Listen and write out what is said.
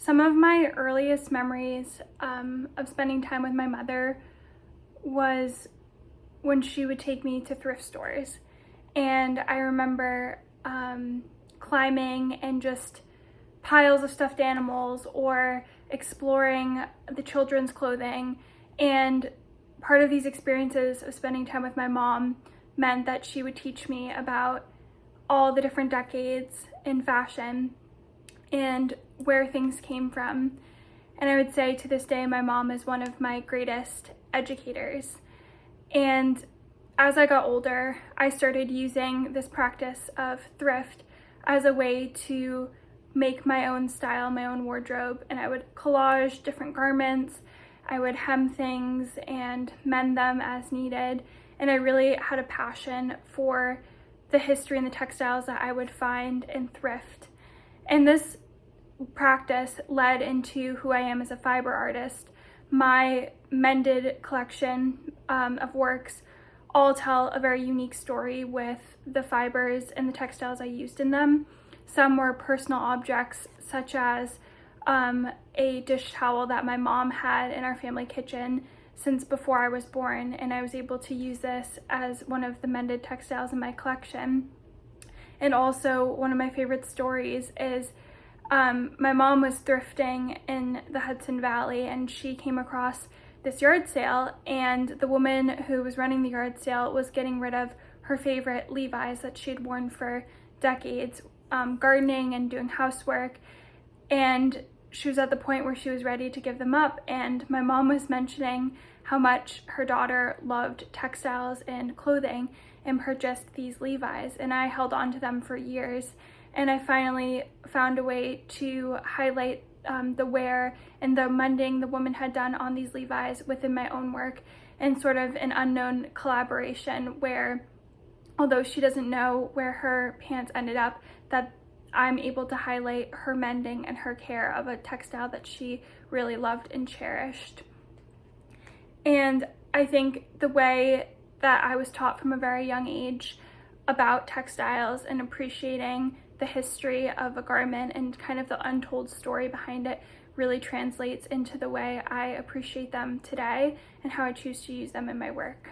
Some of my earliest memories of spending time with my mother was when she would take me to thrift stores. And I remember climbing and just piles of stuffed animals or exploring the children's clothing. And part of these experiences of spending time with my mom meant that she would teach me about all the different decades in fashion and where things came from. And I would say to this day, my mom is one of my greatest educators. And as I got older, I started using this practice of thrift as a way to make my own style, my own wardrobe. And I would collage different garments, I would hem things and mend them as needed. And I really had a passion for the history and the textiles that I would find in thrift. And this practice led into who I am as a fiber artist. My mended collection of works all tell a very unique story with the fibers and the textiles I used in them. Some were personal objects, such as a dish towel that my mom had in our family kitchen since before I was born, and I was able to use this as one of the mended textiles in my collection. And also, one of my favorite stories is my mom was thrifting in the Hudson Valley, and she came across this yard sale, and the woman who was running the yard sale was getting rid of her favorite Levi's that she had worn for decades, gardening and doing housework. And she was at the point where she was ready to give them up, and my mom was mentioning how much her daughter loved textiles and clothing and purchased these Levi's, and I held on to them for years. And I finally found a way to highlight the wear and the mending the woman had done on these Levi's within my own work, and sort of an unknown collaboration where, although she doesn't know where her pants ended up, that I'm able to highlight her mending and her care of a textile that she really loved and cherished. And I think the way that I was taught from a very young age about textiles and appreciating the history of a garment and kind of the untold story behind it really translates into the way I appreciate them today and how I choose to use them in my work.